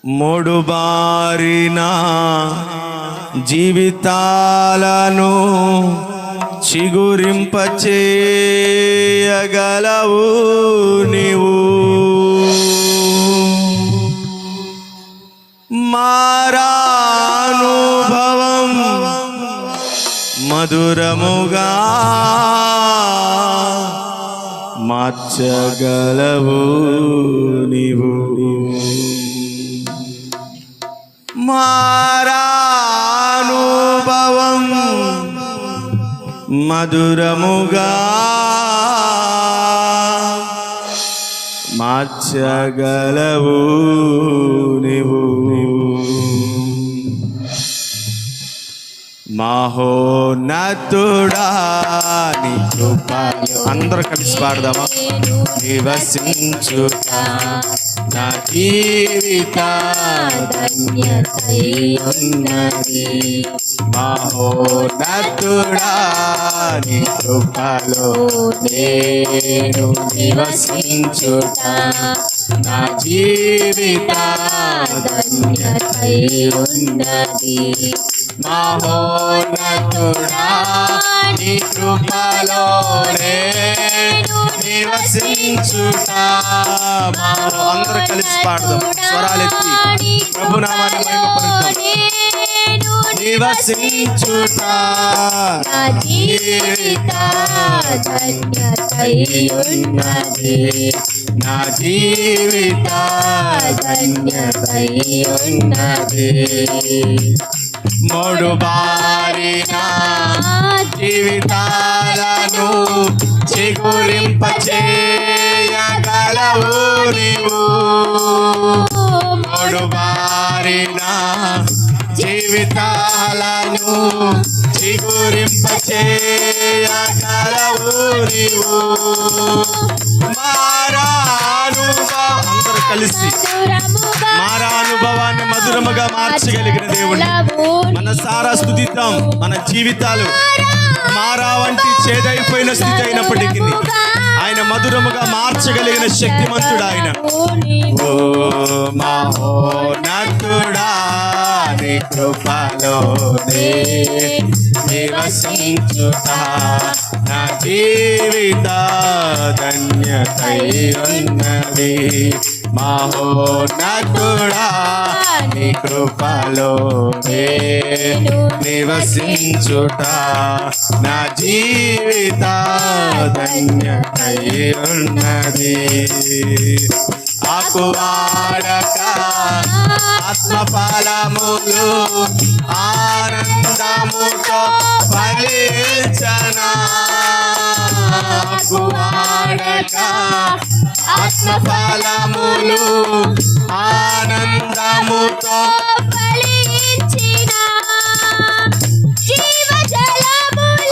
మూడుబారిన జీవితాలను చిగురింపచేయగలవు నీవు. మారానుభవం మధురముగా మార్చగలవు నీవు. మారానుభవం మధురముగా మార్చగలవు నీవు. మహోన్నతుడా నీ కృపలో అందరూ కలిసి పాడదామా? నివసించుట నా జీవిత ధన్యతై ఉన్నది. మహోన్నతుడా నీ కృపలో నేను నివసించుట నా జీవిత ధన్యతై ఉన్నది. మహోన్నతుడా నీ కృపలో నేను నివసించుట. అందరూ కలిసి పాడదాం, స్వరాలెత్తి ప్రభునామాన్ని మహిమపరుద్దాం. నివసించుట నా జీవిత ధన్యతై ఉన్నది. నా జీవిత ధన్యతై ఉన్నది. మూడుబారిన జీవితాలను చిగురింపచేయగలవు నీవు. మూడుబారిన జీవితాలను చిగురింపచేయగలవు నీవు. అందరూ కలిసి మారానుభవాన్ని మధురముగా మార్చగలిగిన దేవుడు మనసారా స్తుతిద్దాం. మన జీవితాలు మారా వంటి చేదైపోయిన స్థితి అయినప్పటికీ ఆయన మధురముగా మార్చగలిగిన శక్తిమంతుడు ఆయన. ఓ మహోన్నతుడా నీ కృపలోనే నివసించుట నా జీవిత ధన్యతై ఉన్నది. మహోన్నతుడా నీ కృపలోనే నివసించుట నా జీవిత ధన్యతై ఉన్నది. ఆకువాడక ఆత్మఫలములు ఆనందముతో ఫలించనా. ఆకువాడక ఆత్మఫలములు ఆనందముతో ఫలించినా.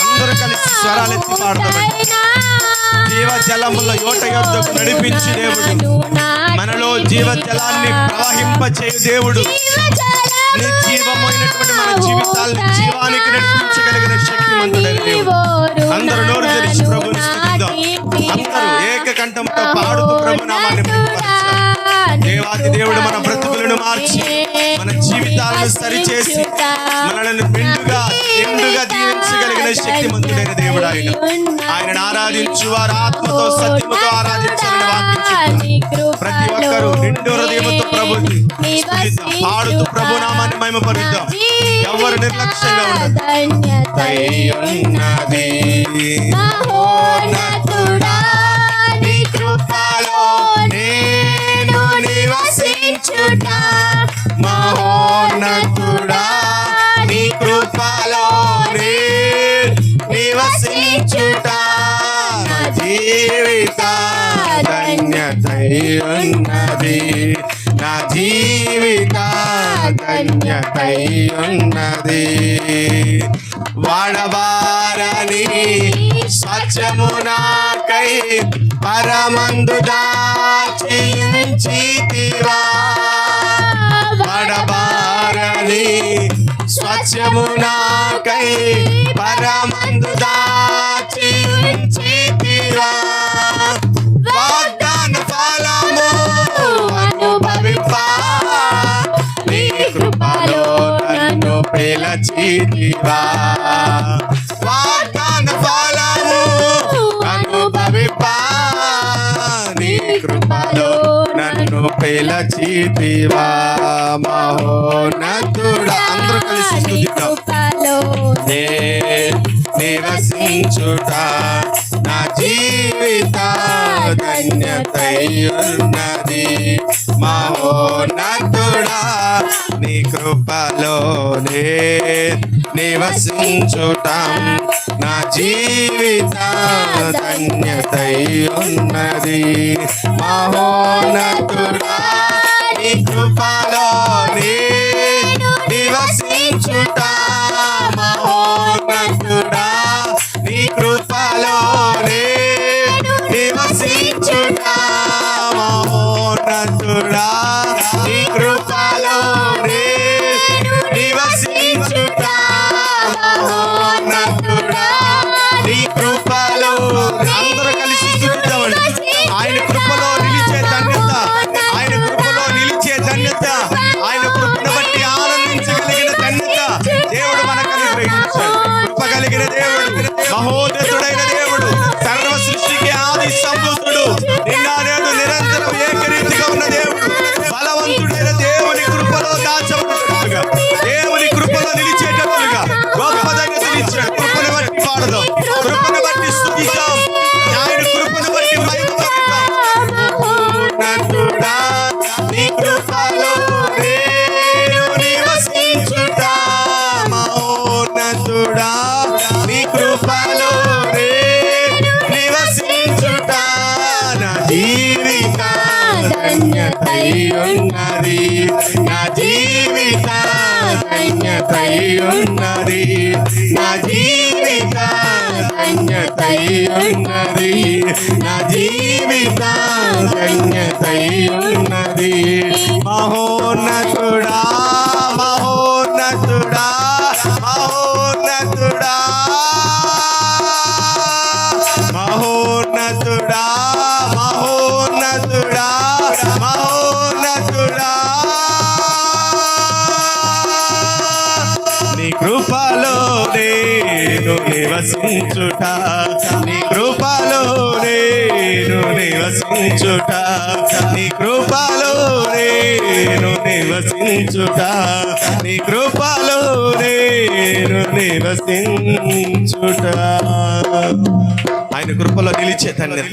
అందరూ కలిసి స్వరాలెత్తి పాడతామండి. జీవజలముల యోట యొద్దకు నడిపించి దేవుడు, మనలో జీవజలాన్ని ప్రవహింపచేయు దేవుడు, నిర్జీవమైనటువంటి మన జీవితాలను జీవానికి నడిపించగలిగిన శక్తిమంతుడైన దేవుడు. అందరూ నోరు తెరిచి ప్రభువుని స్తుతిద్దాం. అందరూ ఏకకంఠంతో పాడుతూ ప్రభునామాన్ని మహిమపరచాలి. దేవాది దేవుడు మన బ్రతుకులను మార్చి మన జీవితాలను సరిచేసి మనల్ని నిండుగా దీవించగలిగిన శక్తిమంతుడైన దేవుడు ఆయన. ఆయనను ఆరాధించు వారు ఆత్మతో సత్యముతో ఆరాధించాలని వాక్యం. ప్రతి ఒక్కరూ నిండు హృదయముతో ప్రభుని పాడుతూ ప్రభునామాన్ని మహిమపరుద్దాం. ఎవరు నిర్లక్ష్యంగా ఉండదు. మహోన్నతుడా నీ కృపలో నేను నివసించుట. మహోన్నతుడా నీ కృపలో నివసించుట నా జీవిత ధన్యతై ఉన్నది. నా జీవిత ధన్యతై ఉన్నది. వాడబారని స్వచ్ఛము నాకై పరమందు దాచి ఉంచితివా. వాడబారని స్వచ్ఛము నాకై పరమందు దాచి ఉంచితివా. వాగ్దాన ఫలము అనుభవింప పిలచితివా వాగ్దాన ఫలము అనుభవింపా నీ కృపలో నన్ను పిలచితివా మహోన్నతుడా అందరూ కలిసి స్తుతిద్దాం నివసించుట నా జీవిత ధన్యతయున్నది మహోన్నతుడా నీ కృపలోనే నివసించుట నా జీవిత ధన్యతయున్నది మహోన్నతుడా నీ కృపలోనే నివసించుట మహోన్నతుడా నీ కృపలోనే నివసించుట మహోన్నతుడా నీ కృపలోనే నివసించుట మహోన్నతుడా నీ కృపలో అందరూ కలిసి స్తుతిద్దామండి. ఆయన కృపలో నిలిచే ధన్యత, ఆయన కృపలో నిలిచే ధన్యత, ఆయన కృపను బట్టి ఆనందించగలిగిన ధన్యత దేవుడు మనకు అనుగ్రహించాడు. కృప కలిగిన దేవుడు, మహోన్నతుడైన దేవుడు, సర్వ సృష్టికి ఆది సంభూతుడు, నిన్న నేడు నిరంతరం ఏకరీతిగా ఉన్న దేవుడు, బలవంతుడైన దేవుని కృపలో దాచబడుతున్నట్టుగా, దేవుని కృపలో నిలిచేటట్లుగా గొప్ప ధన్యత ఇచ్చాడు. కృపను బట్టి పాడదాం, కృపను బట్టి స్తుతిద్దాం, ఆయన కృపను బట్టి మహిమపడదాం. మహోన్నతుడా నీ కృపలో నేను నివసించుట మహోన్నతుడా నీ కృపలో నివసించుట నా జీవిత ధన్యతయున్నది నా జీవిత ధన్యతయున్నది నా జీవిత ధన్యతయున్నది నా జీవిత ధన్యతయున్నది మహోన్నతుడా మహోన్నతుడా మహోన్నతుడా మహోన్నతుడా మహోన్నతుడా మహోన్నతుడా నీ కృపలో నేను నివసించుట నీ కృపలో నేను నివసించుట నీ కృపలో నేను నివసించుట నీ కృపలో నేను నివసించుట ఆయన కృపలో నిలిచే ధన్యత.